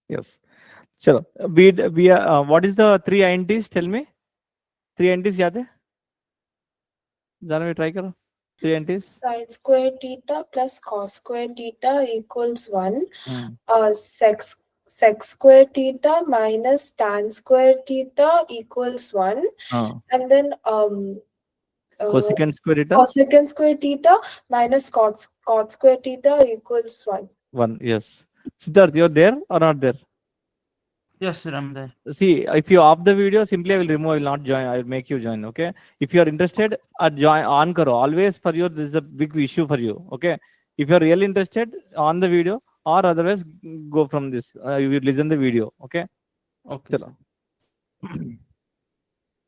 Yes. चलो, we what is the three INTs? Tell me. Three INTs याद है? जाने में try करो. Three INTs. Sin square theta plus cos square theta equals 1. Hmm. Sec square theta minus tan square theta equals 1. And then Cosecant square theta. cosecant square theta minus cot square theta equals 1. 1. Yes. Siddharth, you're there or not there? Yes, sir, I'm there. See, if you off the video, simply I will remove. I will not join. I will make you join. Okay. If you are interested, join on karo. Always for you, this is a big issue for you. Okay. If you are really interested, on the video, or otherwise go from this. You will listen the video. Okay. Okay. Chalo.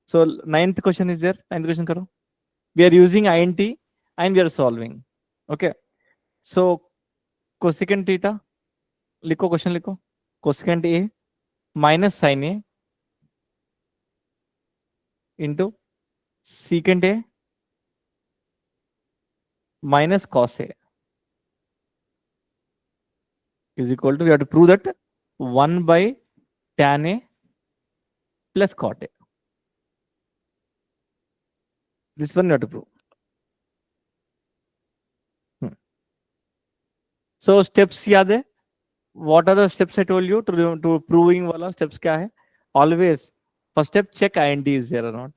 So ninth question is there. Ninth question karo. We are using INT and we are solving. Okay. So cosecant theta. लिखो question लिखो. Cosecant A minus sin A into secant A minus cos A is equal to, we have to prove that 1 by tan A plus cot A. This one you have to prove. So steps याद है? What are the steps I told you to proving वाला steps क्या है? Always first step, check INT is there or not.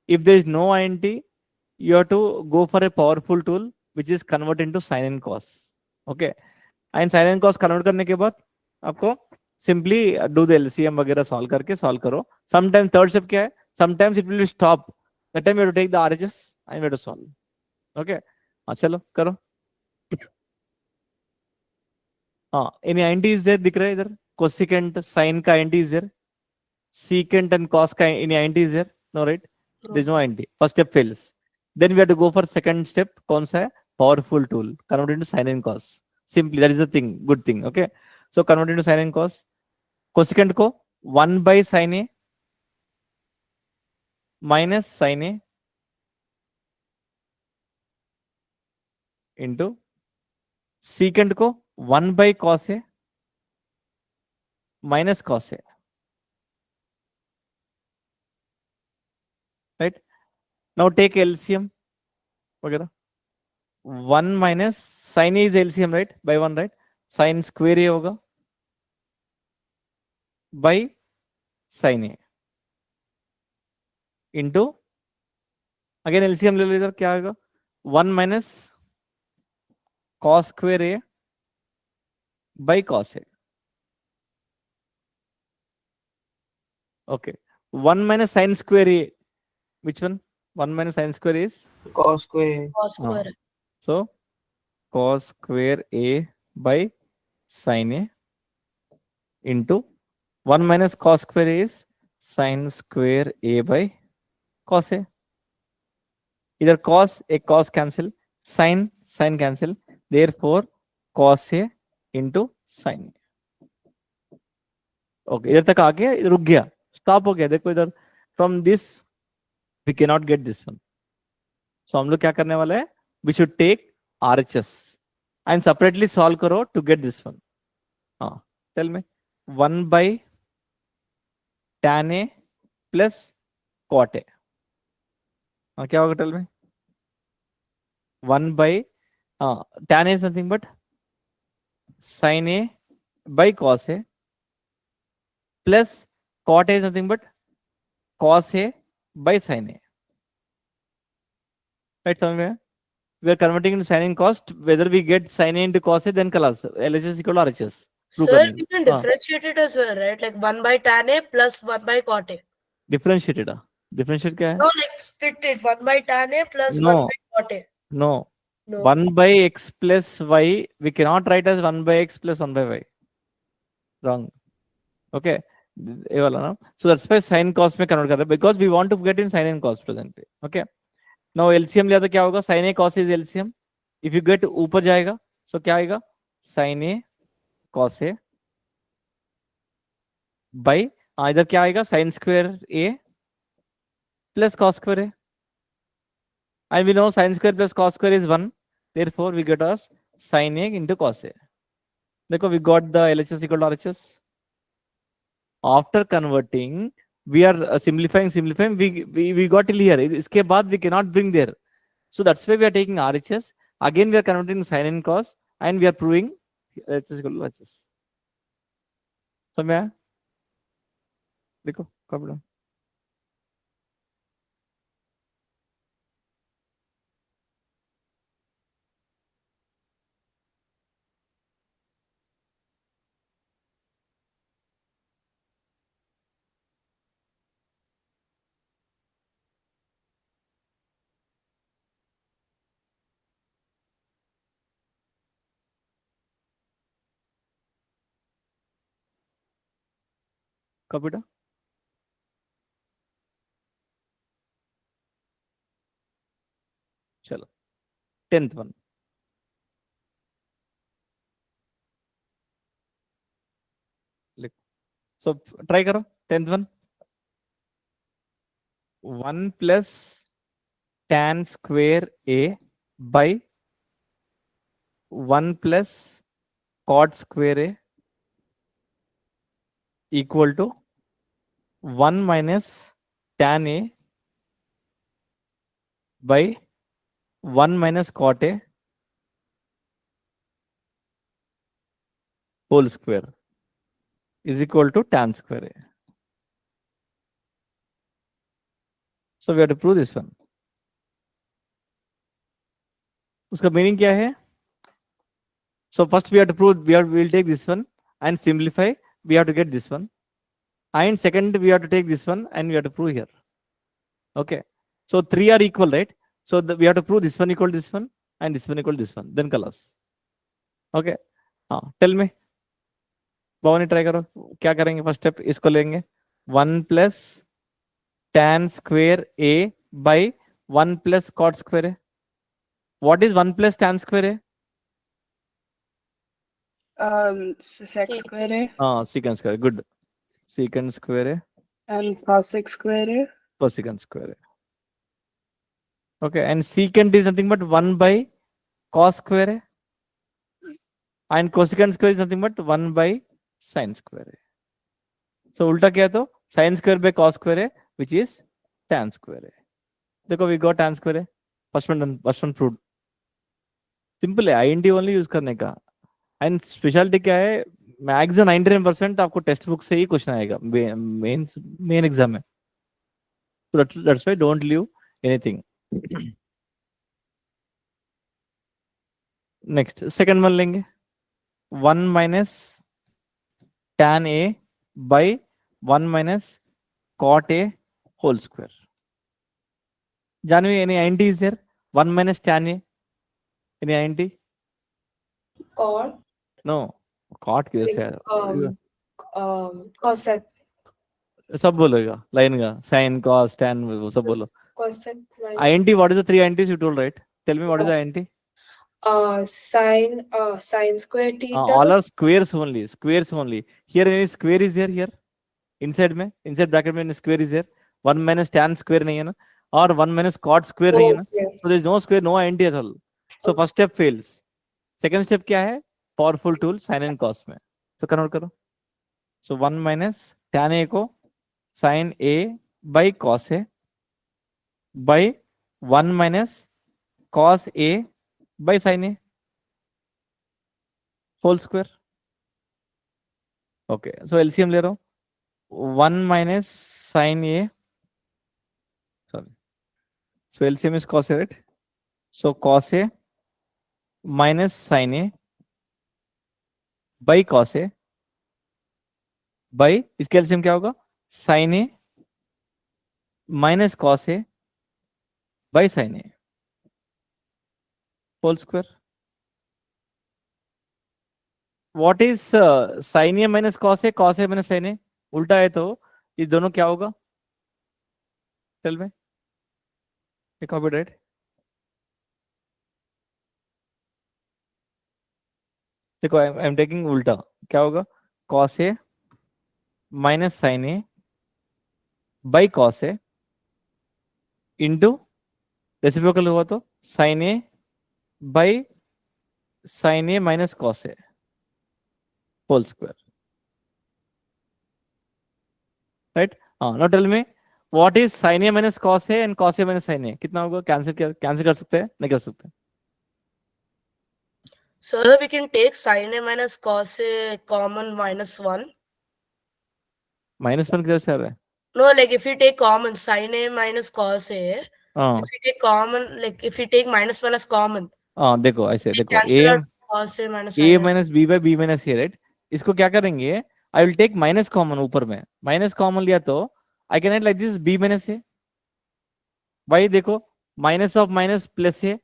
If there is no INT, you have to go for a powerful tool which is convert into sin and cos. Okay. And sin and cos convert करने के बाद आपको simply do the LCM वगैरह solve करके solve करो. Sometimes third step क्या है? Sometimes it will be stop. That time you have to take the RHS and you have to solve. Okay. हाँ चलो करो. हाँ, any INT is there दिख रहा है इधर? Cosecant sin का INT is there? Secant and cos का any INT is there? No, right? There is no INT. First step fails. Then we have to go for second step. कौन सा है? Powerful tool. Convert into sin and cos. Simply, that is the thing. Good thing. Okay. So convert into sin and cos. Cosecant को 1 by sin A minus sin A into secant को 1 by cos A minus cos A. Right? Now take LCM. वगैरह 1 minus sin A is LCM, right? By 1, right? Sin square A होगा by sin A into again LCM ले लो इधर, क्या आएगा? 1 minus cos square A by cos A. Okay. 1 minus sin square A. Which one? 1 minus sin square is Cos square. Cos square. so cos square A by sin A into 1 minus cos square A is sin square A by cos A. Either cos, a cos cancel, sin cancel. Therefore, cos A into sin A. Okay, इधर तक आ गया, इधर रुक गया, stop हो गया. देखो इधर, from this we cannot get this one. So हम लोग क्या करने वाला है? We should take RHS and separately solve करो to get this one. हाँ, tell me. 1 by tan A plus cot A. हाँ, क्या होगा? tell me. 1 by tan A is nothing but sin A by cos A plus cot A is nothing but cos A by sin A. Right, समझ में? We are converting into sin and cos. Whether we get sin A into cos A, then class LHS is equal to RHS. Sir, you can differentiate it as well, right? Like 1 by tan A plus 1 by cot A. Differentiated. Differentiate क्या है? No, like split it. 1 by tan A plus No. 1 by cot A. No. No. 1 by x plus y, we cannot write as 1 by x plus 1 by y. Wrong. Okay. ये वाला ना. So that's why sin cos में convert कर रहे हैं, because we want to get in sin and cos presently. Okay. Now LCM लिया तो क्या होगा? sin A cos A is LCM. If you get ऊपर जाएगा, so क्या आएगा? sin A cos A by इधर क्या आएगा? sin square A plus cos square A. And we know sin square plus cos square is 1. Therefore, we get as sin A into cos A. देखो, we got the LHS equal to RHS. After converting, we are simplifying. We got till here. इसके बाद we cannot bring there. So that's why we are taking RHS. Again, we are converting sin and cos, and we are proving HH is equal to HS. समझ में आया? देखो copy down. Copy down. चलो 10th one. So try करो 10th one. 1 plus tan square A by 1 plus cot square A equal to 1 minus tan A by 1 minus cot A whole square is equal to tan square A. So we have to prove this one. उसका meaning क्या है? So first we have to prove, we'll take this one and simplify. We have to get this one. And second, we have to take this one and we have to prove here. Okay. So 3 are equal, right? So we have to prove this one equal to this one and this one equal to this one. Then colors. Okay. Tell me. Bhavani try करो. क्या करेंगे? First step इसको लेंगे. 1 plus tan square A by 1 plus cot square A. What is 1 plus tan square A? Sec square A Secant square. Good. Secant square A. and cosec square A. Cosecant square A. Okay. And secant is nothing but 1 by cos square A. And cosecant square is nothing but 1 by sin square A. So उल्टा क्या है तो sin square by cos square A, which is tan square A. देखो we got tan square A. First one done. First one proved. Simple है. INT only use करने का. And speciality क्या है? मैक्सिमम 99% आपको टेक्स्ट बुक से ही question आएगा main exam में. So that's why don't leave anything. Next, second one लेंगे. 1 minus tan A by 1 minus cot A whole square. Janvi, any INT is there? 1 minus tan A. Any INT? Cot. No. Cot किधर से आया? Cosec. सब बोलेगा line का. sin cos tan वो सब बोलो. Cosec minus. INT, what is the 3 INTs you told, right? Tell me what is the INT? Sin square theta. All are squares only. Squares only. Here any square is there here? Inside में, inside bracket में any square is there? 1 minus tan square नहीं है ना? और 1 minus cot square नहीं है ना? Okay. So there is no square, no INT at all. So first step fails. Second step क्या है? Powerful tool sin and cos में. So convert करो. So 1 minus tan A को sin A by cos A by 1 minus cos A by sin A whole square. Okay, so LCM ले रहा हूँ. 1 minus sin A. Sorry. So LCM is cos A, right? So cos A minus sin A by cos A by इसके LCM क्या होगा? sin A minus cos A by sin A whole square. What is sin A minus cos A? Cos A minus sin A. उल्टा है तो ये दोनों क्या होगा? Tell me. ये कॉपी राइट. देखो आई एम टेकिंग उल्टा. क्या होगा? cos A minus sin A by cos A into reciprocal हुआ तो sin A by sin A minus cos A whole square. Right? हाँ, now tell me what is sin a minus cos a and cos a minus sin a? कितना होगा? Cancel कर सकते हैं? नहीं कर सकते? So we can take sin a minus cos a common -1. -1 किधर से आ रहा है? No, like if you take common sin a minus cos a, हाँ if you take common, like if you take -1 as common, हाँ, देखो ऐसे we देखो, cancel a out cos a minus a sin a. Minus b by b minus a, right? इसको क्या करेंगे? I will take minus common, ऊपर में minus common लिया तो I can write like this b minus a. भाई देखो, minus of minus plus a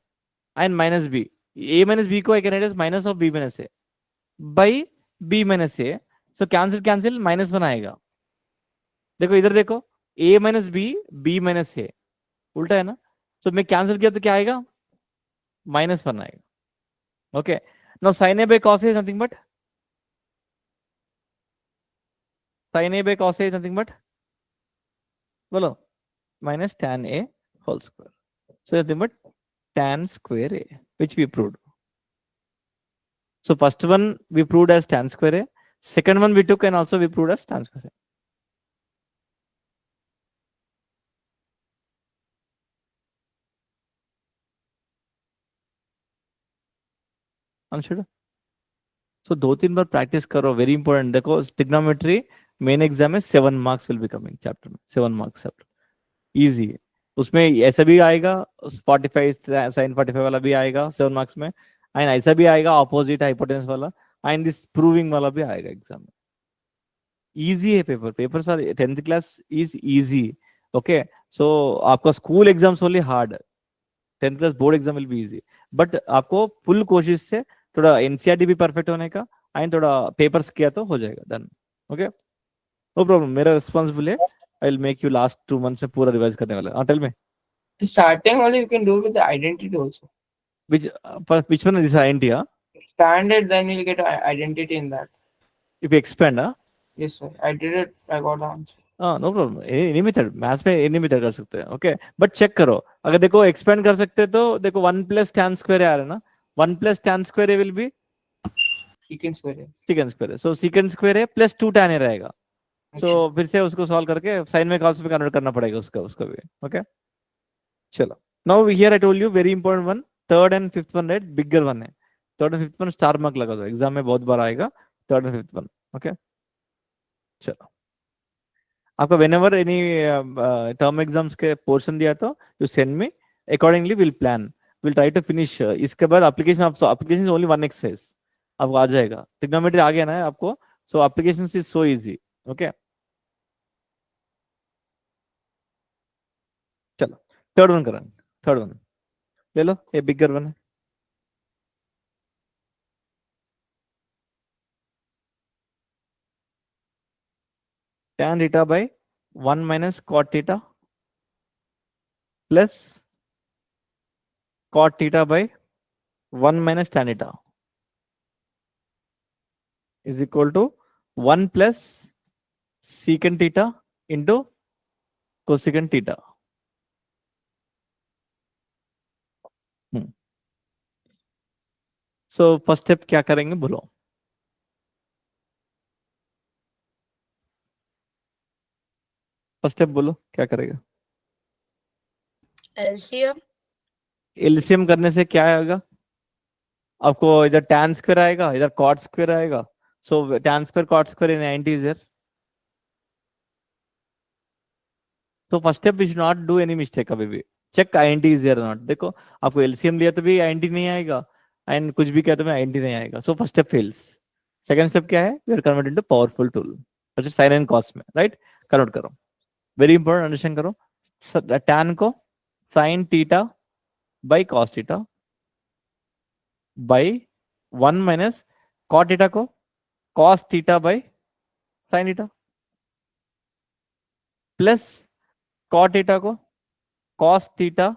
and minus b, a minus B को I can write as minus of b minus a by b minus a. So cancel cancel, -1 आएगा। देखो इधर देखो, a minus B minus ए, उल्टा है ना? सो मैं cancel किया तो क्या आएगा? -1 आएगा। Okay, now sin a by cos a is nothing but sin a by cos a is nothing but, बोलो, minus tan a whole square. So nothing but tan square a, which we proved. So first one we proved as tan square a, second one we took and also we proved as tan square a. Understood? So 2-3 bar practice करो, very important. देखो trigonometry main exam में 7 marks will be coming chapter में, 7 marks chapter, easy है। उसमें ऐसा भी आएगा, 45 sin 45 वाला भी आएगा 7 मार्क्स में, एंड ऐसा भी आएगा ऑपोजिट हाइपोटेन्यूस वाला, एंड दिस प्रूविंग वाला भी आएगा एग्जाम में। इजी है paper, papers are 10th class is easy. Okay, so आपका school exams only hard, 10th class board exam will be easy, but आपको फुल कोशिश से थोड़ा एनसीईआरटी भी परफेक्ट होने का एंड थोड़ा पेपर्स किया तो हो जाएगा, डन। ओके, नो प्रॉब्लम, मेरा रिस्पॉन्सिबल है, I will make you last 2 months में पूरा रिवाइज करने वाला। हाँ, tell me Starting only you can do with the identity also. which one is this identity? Expand it, then you'll get identity in that. If you expand, Yes, sir. I did it. I got the answer. No problem, any method, maths में any method कर सकते हैं। Okay, but check करो, अगर देखो expand कर सकते हैं तो देखो 1 प्लस tan स्क्वायर आ रहा है ना, 1 plus tan square will be Secant square है. secant स्क्वायर, सो secant स्क्वायर प्लस 2 tan रहेगा। सो फिर से उसको सॉल्व करके साइन में कॉस में कन्वर्ट करना पड़ेगा उसका भी। ओके, चलो, now here I told you very important one, third and fifth one, right? Bigger one है, third and fifth one star mark लगा दो, एग्जाम में बहुत बार आएगा third and fifth one. Okay, चलो, आपका whenever any term exams के पोर्शन दिया तो you send me, accordingly we'll plan, we'll try to finish। इसके बाद application, आप application is only one exercise, आपको आ जाएगा, trigonometry आ गया ना आपको, so applications is so easy। okay, चलो थर्ड वन करें, थर्ड वन ले लो, ये बिगर वन है। tan theta by 1 minus cot theta plus cot theta by 1 minus tan theta is equal to 1 plus secant theta into cosecant theta। So first step क्या करेंगे बोलो? First step बोलो क्या करेगा? LCM. एलसीएम करने से क्या आएगा आपको? इधर tan स्क्वायर आएगा, इधर cot स्क्वायर आएगा, so tan square cot square in 90 is there. तो first step we should not do any mistake कभी भी, check INT is there not. देखो आपको एलसीएम लिया तो भी आईएनटी नहीं आएगा, एंड कुछ भी किया तो भी आईएनटी नहीं आएगा, so first step fails. Second step क्या है? We are convert into powerful tool, अच्छा साइन एंड कॉस में, राइट? कन्वर्ट करो, वेरी इंपॉर्टेंट, अंडरस्टैंड करो। tan को sin theta by cos theta by 1 minus cot theta को cos theta by sin theta plus cot theta को cos theta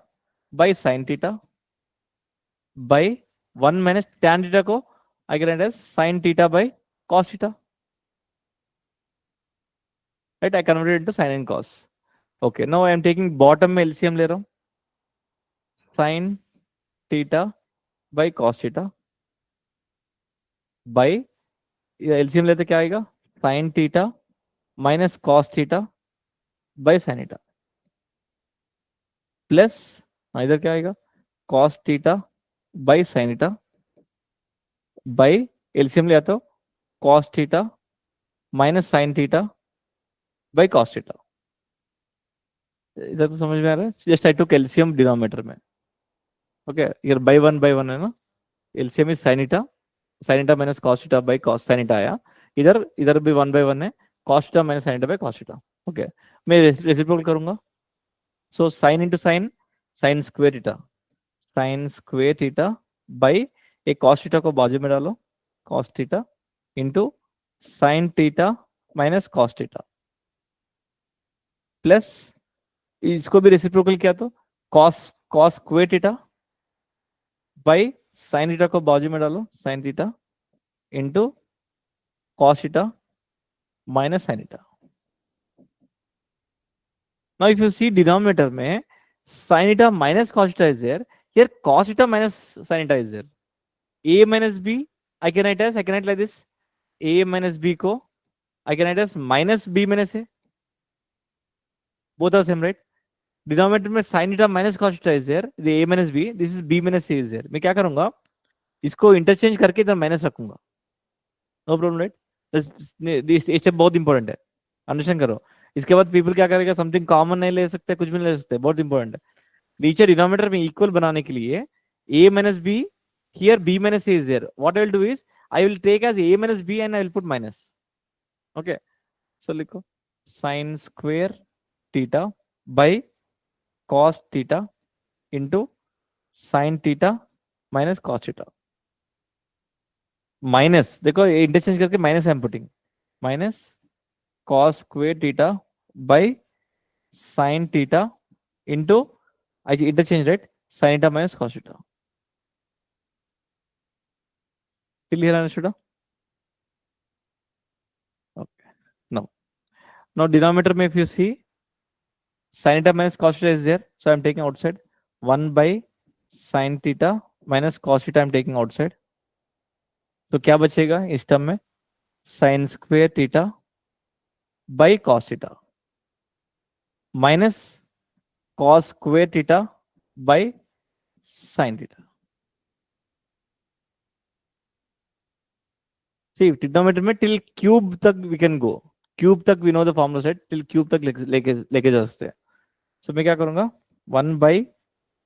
by sin theta by 1 minus tan theta को I can write as sin theta by cos theta, right? I converted into sin and cos। Okay, now I am taking bottom में LCM ले रहा हूं, sin theta by cos theta by LCM लेते क्या आएगा? sin theta minus cos theta by sine theta plus इधर क्या आएगा cos theta by sine theta by LCM ले आता हो cos theta minus sine theta by cos theta. इधर तो समझ में आ रहा है, just I to calcium denominator में। ओके इधर बाई वन है ना, LCM is sine theta minus cos theta by cos sine theta आया। इधर इधर भी 1/1 है, cos theta minus sine theta by cos theta. Okay मैं रेसिप्रोकल करूंगा, so sine into sine, sign square theta, sign square theta by एक cos theta को बाजू में डालो, cos theta into sine theta minus cos theta plus इसको भी reciprocal किया तो cos cos square theta by sine theta को बाजू में डालो, sine theta into cos theta minus sine theta. Now if you see denominator में sin theta minus cos theta is there, here cos theta minus sin theta is there, a minus b I can write as, I can write like this, a minus b को I can write as minus b minus a, both are same right। Denominator में sin theta minus cos theta is there, the a minus b, this is b minus a is there। मैं क्या करूंगा इसको interchange करके इधर minus रखूंगा, no problem right. This step बहुत important है, अंडरस्टैंड करो। इसके बाद पीपल क्या करेगा, समथिंग कॉमन नहीं ले सकते, कुछ भी नहीं ले सकते, बहुत इंपॉर्टेंट है। नीचे डिनोमिनेटर में इक्वल बनाने के लिए a minus b, here b minus a is there, what I will do is I will take as a minus b and I will put minus। okay so लिखो sin square theta by cos theta into sin theta minus cos theta, minus देखो interchange करके minus I am putting, minus cos square theta by sin theta into I interchange right sin theta minus cos theta। Clear understood? Okay. Now denominator में if you see sin theta minus cos theta is there, so I am taking outside 1 by sin theta minus cos theta I am taking outside। तो क्या बचेगा इस term में sin square theta by cos theta minus cos square theta by sin theta। See trigonometry में till cube तक we can go, cube तक we know the formula set, till cube तक लेके लेके जा सकते हैं। सो मैं क्या करूंगा 1 by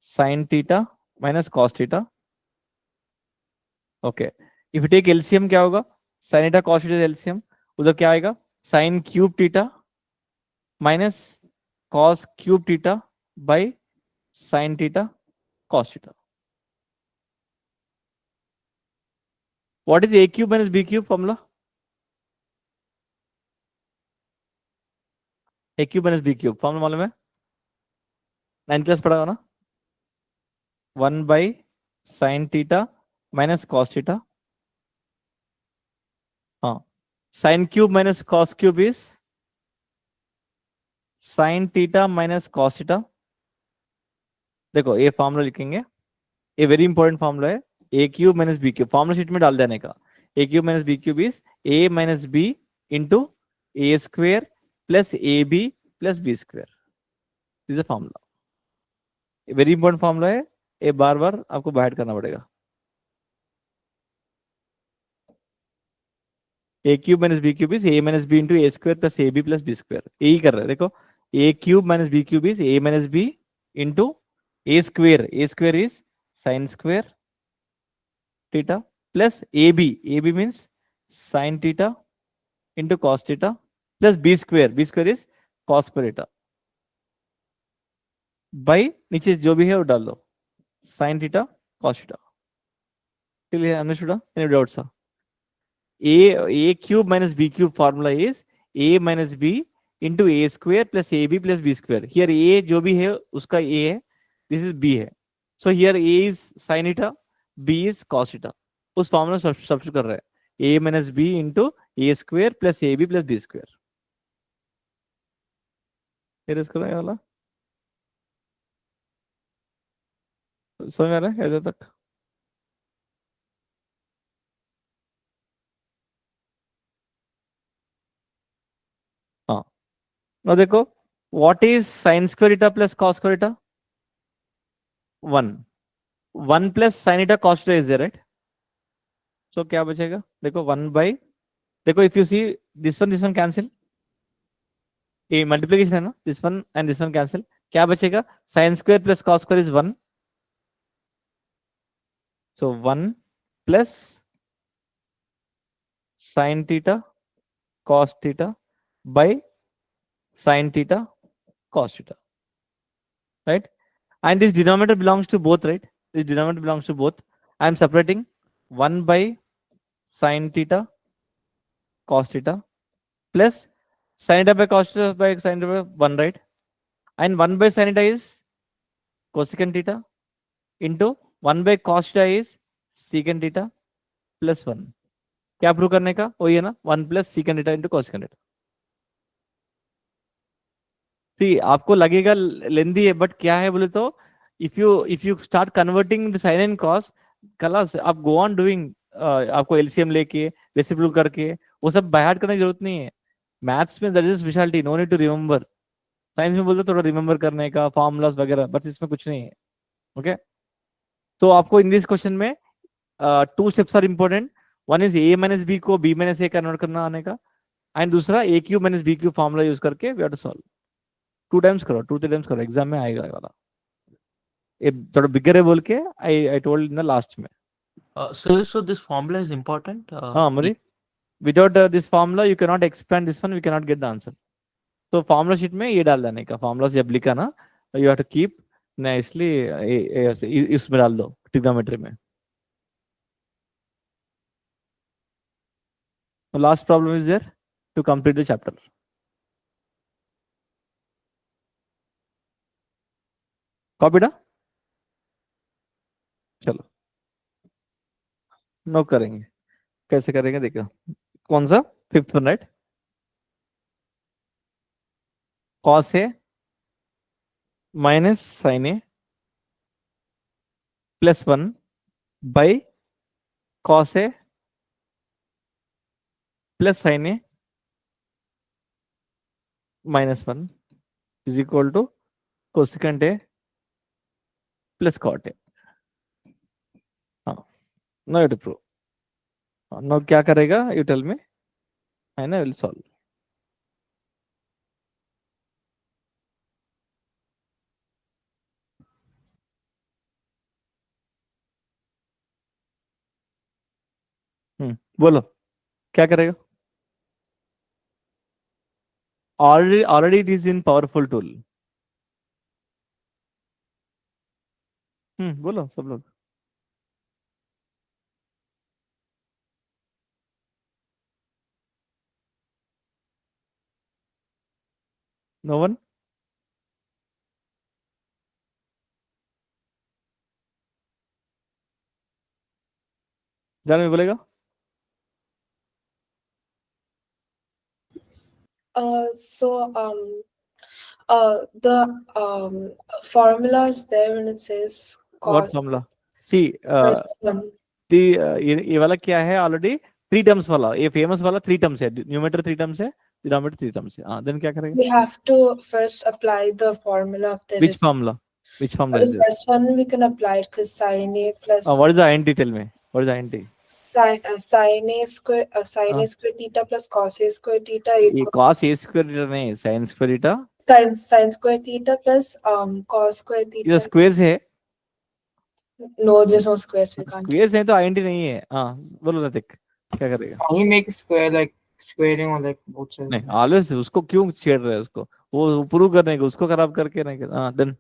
sin theta minus cos theta। Okay if you take LCM क्या होगा, sin theta cos theta LCM, उधर क्या आएगा sin cube theta minus cos cube theta by sin theta cos theta. What is a cube minus b cube formula, a cube minus b cube formula मालूम है, 9th class पढ़ा हो ना, 1 by sin theta minus cos theta. हाँ sin cube minus cos cube is sin theta minus cos theta. देखो ये formula लिखेंगे, ये वेरी इंपॉर्टेंट फॉर्मूला है, A cube minus B cube formula sheet में डाल देने का, A cube minus B cube is A minus B into A square plus A B plus B square, is a formula, very important formula है, ये बार बार आपको बाहर करना पड़ेगा। A cube minus B cube is A minus B into A square plus A B plus B square, यही कर रहे हैं देखो, A cube minus B cube is A minus B into A square is sine square theta plus A B means sine theta into cos theta plus B square is cos square theta by नीचे जो भी है वो डाल दो sine theta cos theta. Clear understood, any doubts? A cube minus B cube formula is A minus B into A square plus A B plus B square, here A जो भी है उसका ए है, दिस इज बी है, so here A is sine theta B is cos theta, उस formula substitute कर रहे हैं A minus B into A square plus A B plus B square. फिर इसका वाला समझ आ रहा है इधर तक? हाँ ना देखो what is sine square theta plus cos square theta? 1. 1 plus sine theta cos theta is there, right? So क्या बचेगा? देखो 1 बाई, देखो if you see this one cancel, ये मल्टीप्लिकेशन है ना, this one and this one cancel, क्या बचेगा? Sine square plus cos square is 1, so 1 plus sine theta cos theta by sin theta cos theta, right? And this denominator belongs to both, right? This denominator belongs to both. I am separating 1 by sin theta cos theta plus sin theta by cos theta by sin theta by 1, right? And 1 by sin theta is cosecant theta into 1 by cos theta is secant theta plus 1. क्या prove करने का? वही है ना, 1 plus secant theta into cosecant theta. See आपको लगेगा lengthy है, but क्या है बोले तो if you start converting sine and cos, कलास आप गो ऑन डूइंग, आपको एलसीएम लेके रेसिप्रोकल करके वो सब बाय हार्ट करने की जरूरत नहीं है. मैथ्स में that is speciality, no need to remember. Science में बोलते थोड़ा रिमेंबर करने का फॉर्मूलास वगैरह, बट इसमें कुछ नहीं है. ओके, तो आपको इन दिस क्वेश्चन में 2 steps are important. One is A minus B को बी माइनस ए कन्वर्ट करना आने का, एंड दूसरा A cube minus B cube formula use करके we have to solve. 2 times करो, 2-3 टाइम्स करो, एग्जाम में आएगा ये वाला. ये थोड़ा बिगर है बोल के I told in the last में. So this formula is important. हाँ मुरी, without this formula you can not expand this one, we can not get the answer. तो फार्मूला शीट में ये डाल देने का, फार्मूला जब लिखा ना you have to keep nicely, इसमें डाल दो ट्रिग्नोमेट्री में. Last problem is there to complete the chapter. कॉपीडा, चलो नो करेंगे. कैसे करेंगे देखो, कौन सा 5th one, right? Cos A minus sine A plus 1 by cos A plus sine A minus 1 is equal to cosecant A plus cot A. हाँ, no you to prove. No क्या करेगा यू टेल मी, है ना, will solve. बोलो क्या करेगा? Already it is in powerful tool. बोलो सब लोग. No one. जान में बोलेगा. The formula is there when it says what cos. Formula? See First one. ये वाला क्या है, ऑलरेडी 3 टर्म्स वाला, ये फेमस वाला 3 टर्म्स है, न्यूमरेटर 3 टर्म्स है, डिनोमिनेटर 3 टर्म्स है. हाँ, देन क्या करेगा? We have to first apply the formula of the Which formula? Which formula The is there? first one we can apply it because sin a plus What is the INT? Tell me. What is the INT? sin a square sin a square theta plus cos a square theta ये equals cos a square theta नहीं, sin square theta. sin square theta plus cos square ये theta. squares है. No, there's no squares. We can't. Squares है तो INT नहीं है. हाँ बोलो नतिक, क्या करेगा? Only make square like squaring or like both sides. नहीं, ऑलवेज उसको क्यों छेड़ रहे हैं उसको, वो प्रूव करने को, उसको खराब करके नहीं कर. हाँ देन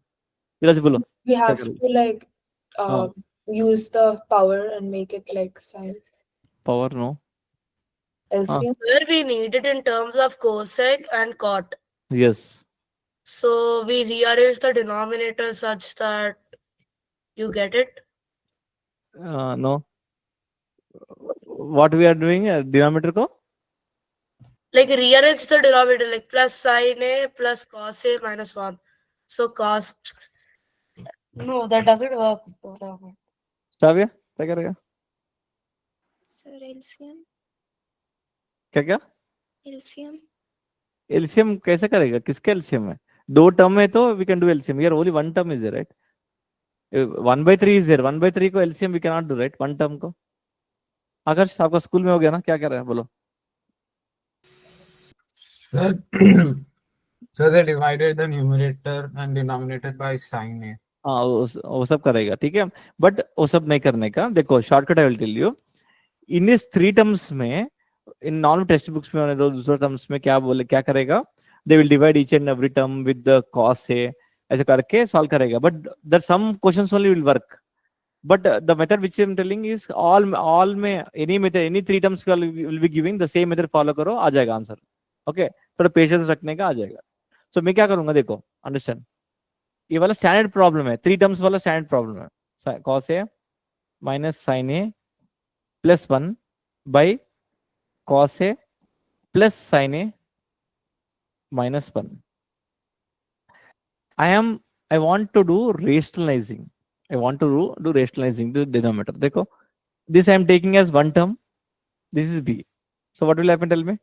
फिर बोलो. We have करेगा? to like हाँ. use the power and make it like sin Power no. LCM. Where we need it in terms of cosec and cot. Yes. So we rearrange the denominator such that you get it. No. What we are doing? Denominator को? Like rearrange the denominator like plus sin a plus cos a minus 1. So cos. No, that doesn't work. साबिया क्या करेगा? Sir LCM क्या क्या? LCM LCM कैसे करेगा? किसके LCM है? दो टर्म है तो we can do LCM, here only one term is there, right? 1/3 is there, 1/3 को LCM we can not do, right? One term को। अगर आपका स्कूल में हो गया ना, क्या कर रहे हैं बोलो? So they divided the numerator and denominator by sign A. हाँ, वो सब करेगा, ठीक है, बट वो सब नहीं करने का। देखो shortcut I will tell you, in इस 3 टर्म्स में, इन नॉर्मल टेक्स्ट बुक्स में दूसरे टर्म्स में क्या बोले, क्या करेगा, they will divide each and every term with the cos से, ऐसे करके सॉल्व करेगा, but there some questions only will work, but the method which I'm telling is all में any method, any 3 terms will be giving the same method, follow करो, आ जाएगा answer. Okay, थोड़ा patience रखने का, आ जाएगा। सो मैं क्या करूंगा, देखो अंडरस्टैंड, ये वाला स्टैंडर्ड प्रॉब्लम है, 3 टर्म्स वाला स्टैंडर्ड प्रॉब्लम है। cos a minus sin a plus 1 by cos a plus sin a minus 1। I want to do rationalizing. I want to do rationalizing the denominator. देखो, this I am taking as one term. This is b. So what will happen? Tell me.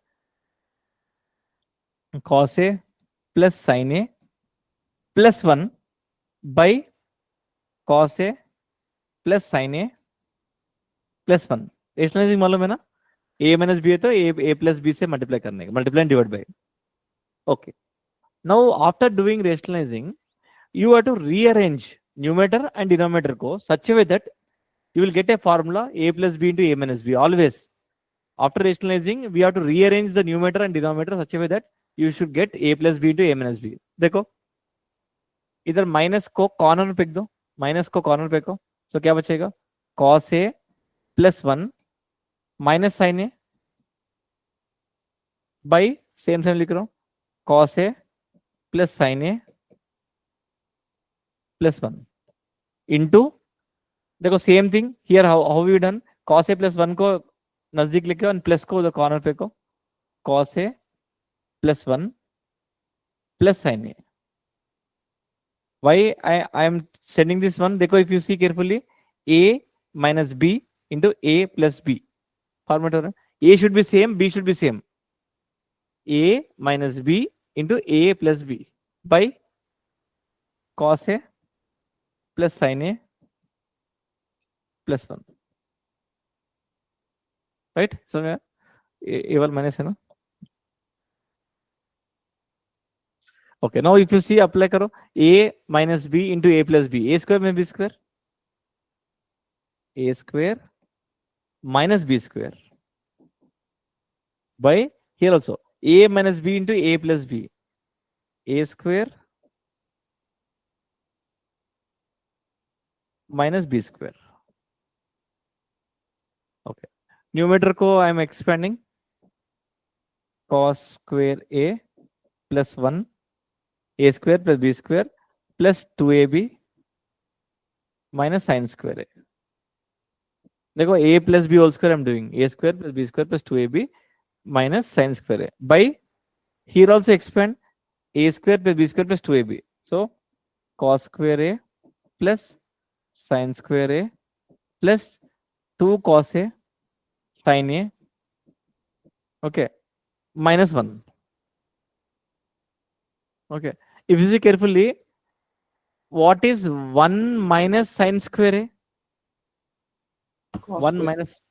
Cos a plus sin a plus 1 by cos a plus sin a plus 1. Rationalizing मालूम है ना? a minus b है तो a plus b से multiply करने का, multiply and divide by. Okay. Now after doing rationalizing, you have to rearrange numerator and denominator को such a way that you will get a formula a plus b into a minus b always. After rationalizing, we have to rearrange the numerator and denominator such a way that you should get a plus b into a minus b. देखो इधर minus को corner पे दो, minus को corner पे को, तो क्या बचेगा, cos a plus 1 minus sine A by same same लिख रहा हूं, cos a plus sine A plus 1 into, देखो same thing here, how we done, cos a plus 1 को नजदीक लिखे और प्लस को उधर कॉर्नर पे को, cos a plus 1 plus sine A. Why I am sending this one? देखो if you see carefully, a minus b into a plus b format हो रहा है, a should be same, b should be same, a minus b into a plus b by cos a plus sin a plus 1, right? So a वाला minus है ना। Okay, now if you see, apply करो, a minus b into a plus b, a square में b square, a square minus b square by here also a minus b into a plus b, a square minus b square. Okay, numerator को I am expanding, cos square a plus 1 a square plus b square plus 2ab minus sin square a. देखो a plus b whole square I am doing, a square plus b square plus 2ab minus sin square a by here also expand, a square plus b square plus 2ab. So cos square a plus sin square a plus 2 cos a sin a, okay, minus 1. Okay, if you see carefully, what is 1 minus sin square a? 1 minus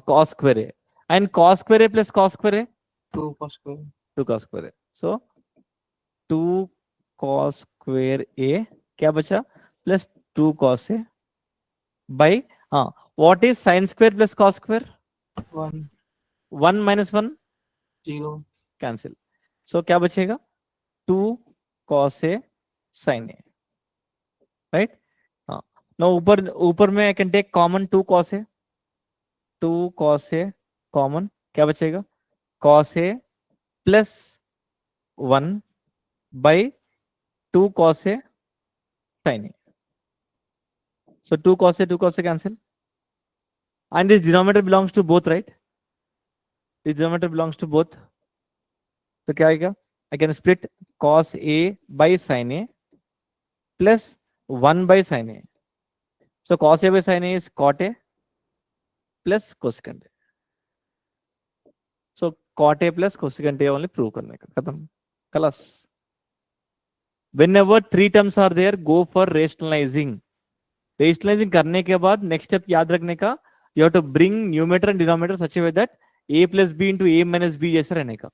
cos square a, and cos square a plus cos square a? 2 cos square. 2 cos square a. So 2 cos square a क्या बचा, plus 2 cos a by what is sin square plus cos square? 1 1 minus 1 0 cancel. So क्या बचेगा, 2 cos a sin a, right? Now ऊपर में I can take common 2 cos a, 2 cos a common, क्या बचेगा, cos a plus 1 by 2 cos a sin a. So 2 cos a cancel, and this denominator belongs to both, right? This denominator belongs to both. तो क्या आएगा, I can split cos a by sin a plus 1 by sin a. So cos a by sin a is cot a plus cosecant a. So cot a plus cosecant a only prove करने का, खत्म, खलास। whenever three terms are there, go for rationalizing. Rationalizing करने के बाद next step याद रखने का, you have to bring numerator and denominator such a way that a plus b into a minus b जैसे रहने का.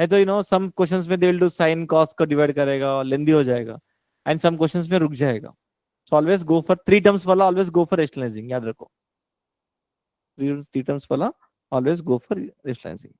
नहीं तो some questions में they will do sin cos का divide करेगा, लेंदी हो जाएगा, and some questions में रुक जाएगा. So always go for three terms वाला, always go for rationalizing, याद रखो. Three terms वाला, always go for rationalizing.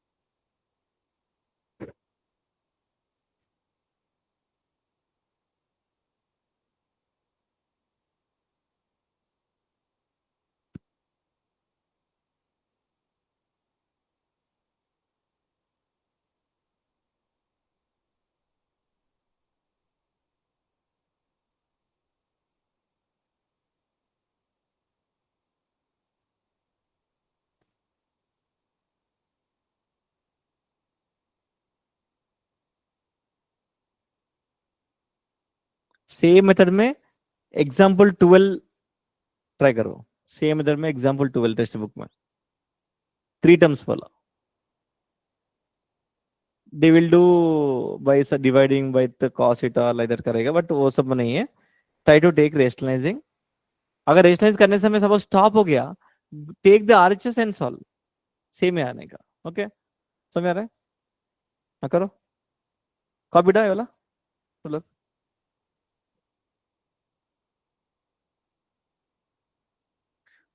Same method में एग्जाम्पल 12 ट्राई करो. सेम मेथड में एग्जाम्पल 12 टेक्स्ट बुक में थ्री टर्म्स वाला. They will do by dividing by the cos theta like that करेगा, but वो सब में नहीं है. Try to take rationalising. अगर रेशनलाइज करने से हमें सपोज स्टॉप हो गया, take the RHS and solve. Same है आने का. ओके, समझ आ रहा है? हाँ करो. कॉपी डाल वाला मतलब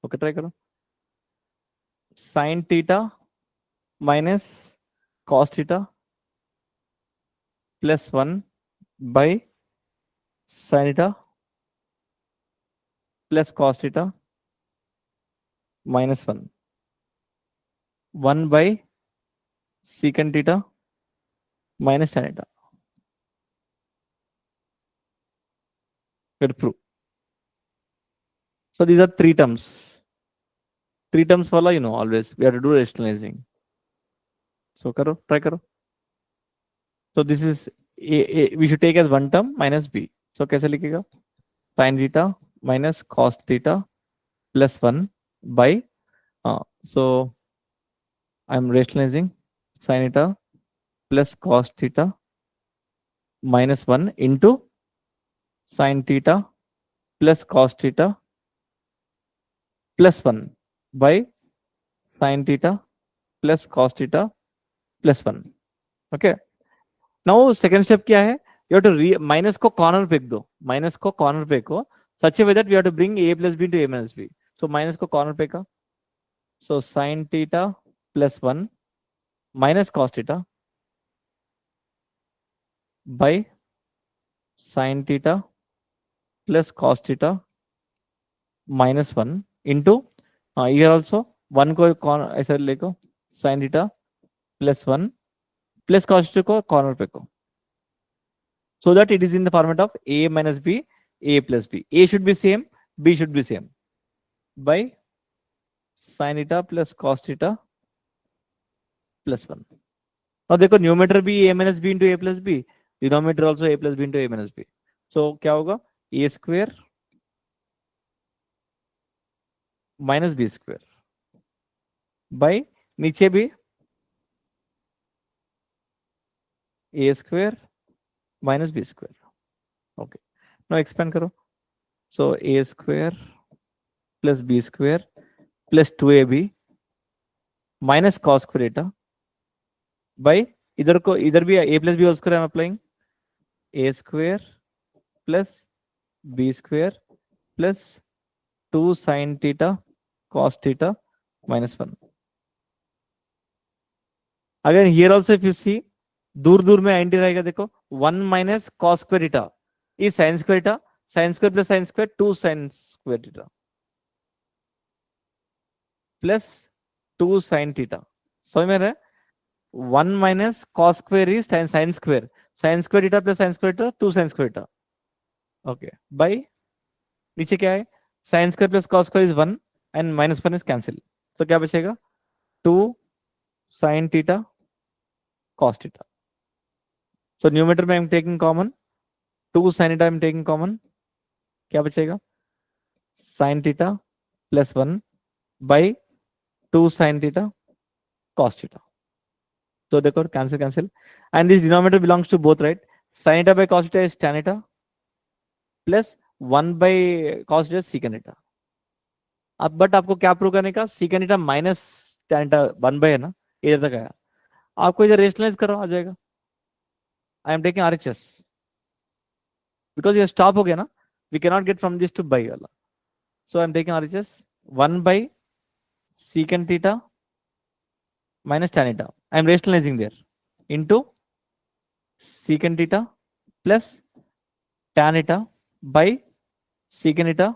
ओके, ट्राई करो. Sine theta minus cos theta plus 1 by sine theta plus cos theta minus 1 1 by secant theta minus tan theta. Good proof. So these are three terms. Three terms follow, always we have to do rationalizing. So karo, try karo. So this is a we should take as one term minus b. So कैसे लिखेगा? Sin theta minus cos theta plus 1 by so I'm rationalizing sin theta plus cos theta minus 1 into sin theta plus cos theta plus 1 by sin theta plus cos theta plus 1. Okay. Now second step क्या है? You have to minus को corner पे दो. Minus को corner पे को such a way that we have to bring a plus b into a minus b. So minus को corner पे का. So sin theta plus 1 minus cos theta by sin theta plus cos theta minus 1 into here also 1 को ऐसा लेको sin theta plus 1 plus cos theta को corner पे को, so that it is in the format of a minus b, a plus b. A should be same, b should be same by sin theta plus cos theta plus 1. Now देखो numerator भी a minus b into a plus b, denominator also a plus b into a minus b. So क्या होगा? a square minus b square by नीचे भी a square minus b square. Okay, now expand करो. So a square plus b square plus 2ab minus cos square theta by इधर को इधर भी a plus b whole square I'm applying a square plus b square plus 2 sin theta cos theta minus 1. Again here also if you see दूर दूर में anti रहेगा. देखो 1 minus cos square theta is sin square theta, sin square plus sin square 2 sin square theta plus 2 sin theta. समझ में रहा है? 1 minus cos square is sin square, sin square theta plus sin square theta 2 sin square theta. Okay, by नीचे क्या है? sin square plus cos square is 1 and minus 1 is cancel. तो क्या बचेगा? 2 sin theta cos theta. So numerator में I'm taking common 2 sin theta I'm taking common. क्या बचेगा? sin theta plus 1 by 2 sin theta cos theta. So देखो cancel cancel and this denominator belongs to both, right? sin eta by cos eta is tan eta plus 1 by cos eta secant eta. अब but आपको क्या prove करने का, secant eta minus tan eta 1 by है ना, इधर तक आया, आपको इधर रेशनलाइज करो आ जाएगा. I am taking RHS because ये स्टॉप हो गया ना, we can not get from this to by वाला. So I am taking RHS 1 by secant theta minus tan eta. I am rationalizing there into secant theta plus tan eta by secant eta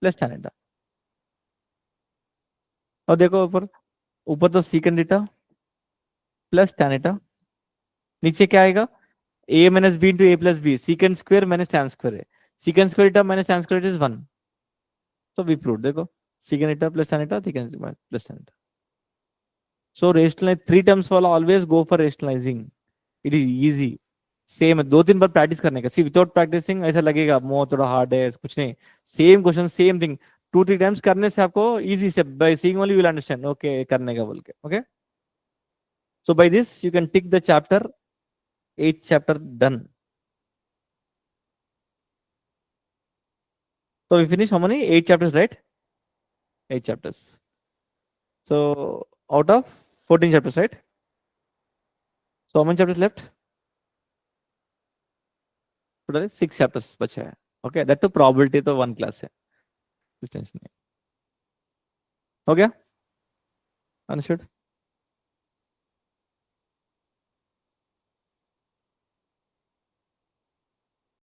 plus tan eta. और देखो ऊपर, ऊपर तो secant theta plus tan eta, नीचे क्या आएगा, a minus b into a plus b, secant square minus tan square है, secant square eta minus tan square is 1. So we proved, देखो secant eta plus tan eta, secant square plus tan eta. So rationalize 3 terms वाला always go for rationalizing. It is easy. Same है, 2-3 बार practice करने का. सी without practising ऐसा लगेगा मोह थोड़ा hard है, कुछ नहीं. Same question same thing 2-3 times करने से आपको easy step, by seeing only you will understand okay करने का बोल के. Okay, so by this you can tick the chapter, 8th chapter done. So we finish how many? 8 chapters, right? 8 chapters. So out of 14 chapters, right? So how many chapters left? Total 6 chapters बचा है. Okay, that to probability तो 1 class है, कुछ tension नहीं. हो गया? Understood?